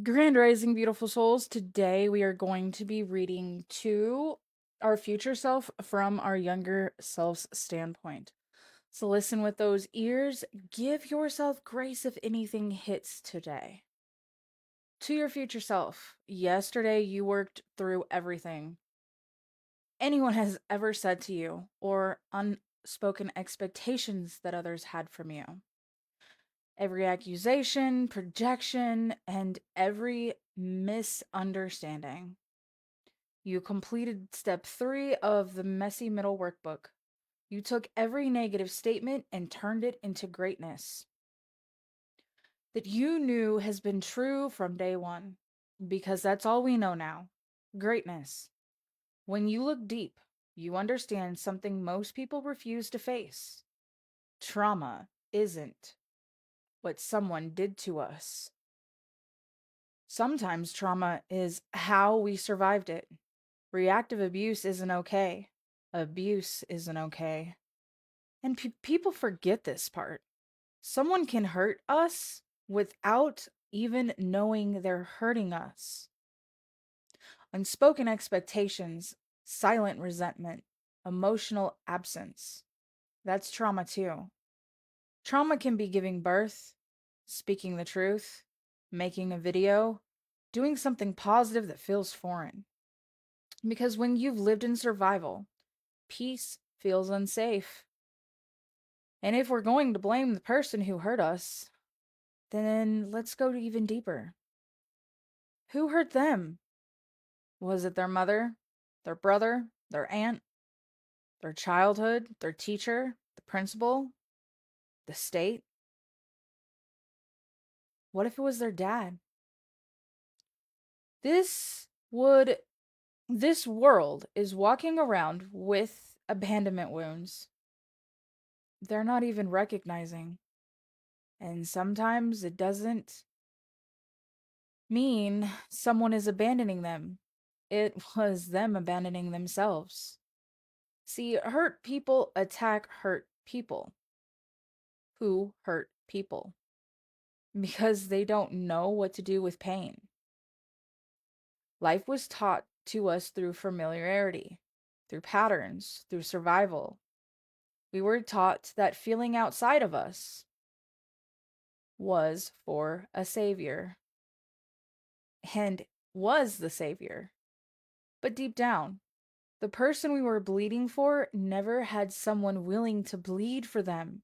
Grand Rising, beautiful souls. Today we are going to be reading to our future self from our younger self's standpoint. So listen with those ears. Give yourself grace if anything hits today. To your future self, yesterday you worked through everything anyone has ever said to you or unspoken expectations that others had from you. Every accusation, projection, and every misunderstanding. You completed step 3 of the messy middle workbook. You took every negative statement and turned it into greatness. That you knew has been true from day one, because that's all we know now. Greatness. When you look deep, you understand something most people refuse to face. Trauma isn't what someone did to us. Sometimes trauma is how we survived it. Reactive abuse isn't okay. Abuse isn't okay. And people forget this part. Someone can hurt us without even knowing they're hurting us. Unspoken expectations, silent resentment, emotional absence. That's trauma too. Trauma can be giving birth, speaking the truth, making a video, doing something positive that feels foreign. Because when you've lived in survival, peace feels unsafe. And if we're going to blame the person who hurt us, then let's go even deeper. Who hurt them? Was it their mother, their brother, their aunt, their childhood, their teacher, the principal, the state? What if it was their dad? This would this world is walking around with abandonment wounds. They're not even recognizing. And sometimes it doesn't mean someone is abandoning them. It was them abandoning themselves. See, hurt people attack hurt people who hurt people because they don't know what to do with pain. Life was taught to us through familiarity, through patterns, through survival. We were taught that feeling outside of us was for a savior and was the savior. But deep down, the person we were bleeding for never had someone willing to bleed for them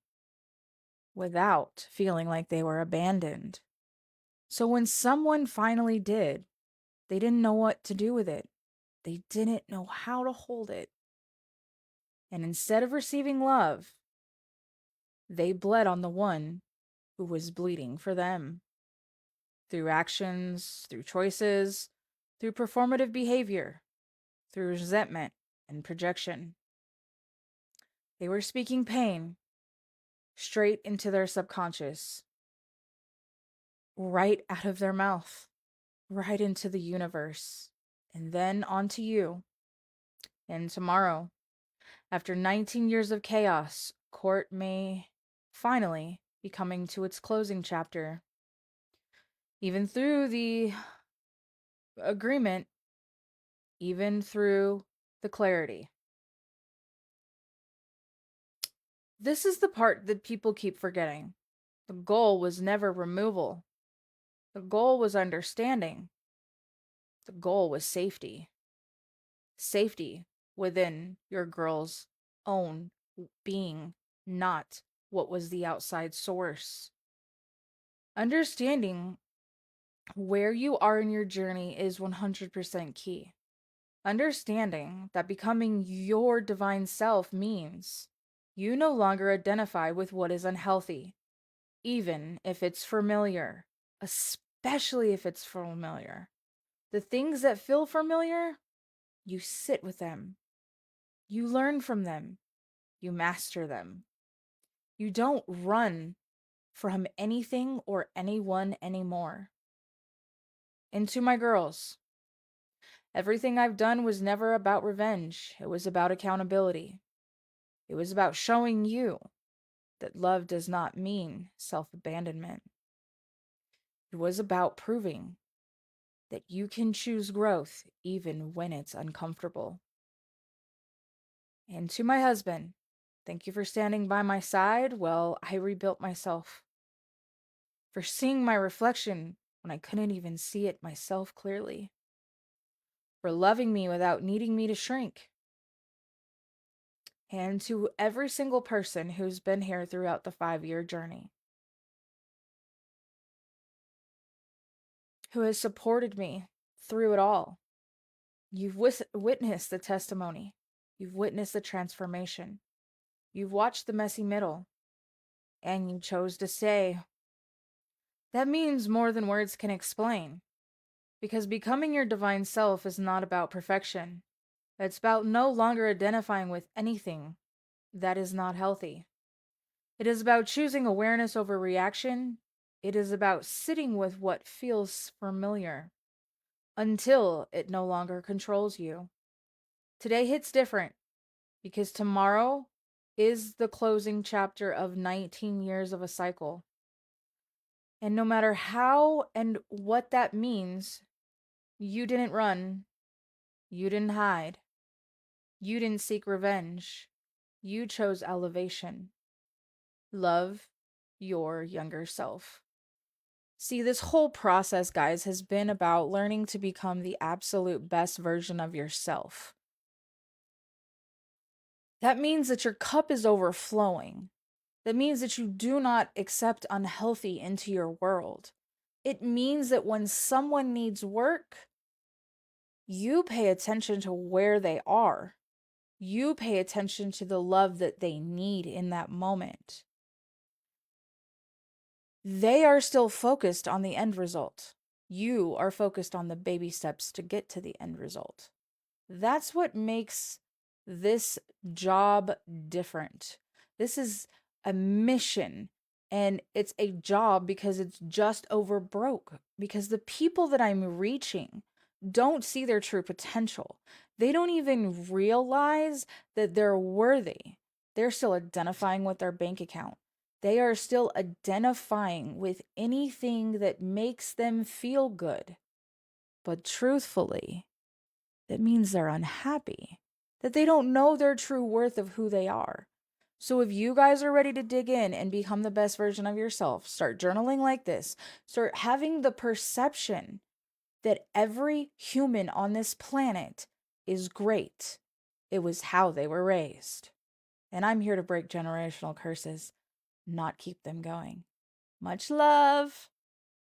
without feeling like they were abandoned. So when someone finally did, they didn't know what to do with it. They didn't know how to hold it. And instead of receiving love, they bled on the one who was bleeding for them. Through actions, through choices, through performative behavior, through resentment and projection. They were speaking pain straight into their subconscious, right out of their mouth, right into the universe, and then onto you. And tomorrow, after 19 years of chaos, court may finally be coming to its closing chapter. Even through the agreement, even through the clarity. This is the part that people keep forgetting. The goal was never removal. The goal was understanding. The goal was safety. Safety within your girl's own being, not what was the outside source. Understanding where you are in your journey is 100% key. Understanding that becoming your divine self means you no longer identify with what is unhealthy, even if it's familiar, especially if it's familiar. The things that feel familiar, you sit with them. You learn from them. You master them. You don't run from anything or anyone anymore. And to my girls, everything I've done was never about revenge. It was about accountability. It was about showing you that love does not mean self abandonment. It was about proving that you can choose growth even when it's uncomfortable. And to my husband, thank you for standing by my side while I rebuilt myself, for seeing my reflection when I couldn't even see it myself clearly, for loving me without needing me to shrink. And to every single person who's been here throughout the 5-year journey, who has supported me through it all. You've witnessed the testimony. You've witnessed the transformation. You've watched the messy middle, and you chose to stay. That means more than words can explain, because becoming your divine self is not about perfection. It's about no longer identifying with anything that is not healthy. It is about choosing awareness over reaction. It is about sitting with what feels familiar until it no longer controls you. Today hits different because tomorrow is the closing chapter of 19 years of a cycle. And no matter how and what that means, you didn't run, you didn't hide, you didn't seek revenge, you chose elevation. Love your younger self. See, this whole process, guys, has been about learning to become the absolute best version of yourself. That means that your cup is overflowing. That means that you do not accept unhealthy into your world. It means that when someone needs work, you pay attention to where they are. You pay attention to the love that they need in that moment. They are still focused on the end result. You are focused on the baby steps to get to the end result. That's what makes this job different. This is a mission, and it's a job because it's just over broke. Because the people that I'm reaching don't see their true potential. They don't even realize that they're worthy. They're still identifying with their bank account. They are still identifying with anything that makes them feel good. But truthfully, that means they're unhappy, that they don't know their true worth of who they are. So if you guys are ready to dig in and become the best version of yourself, start journaling like this, start having the perception that every human on this planet is great. It was how they were raised. And I'm here to break generational curses, not keep them going. Much love.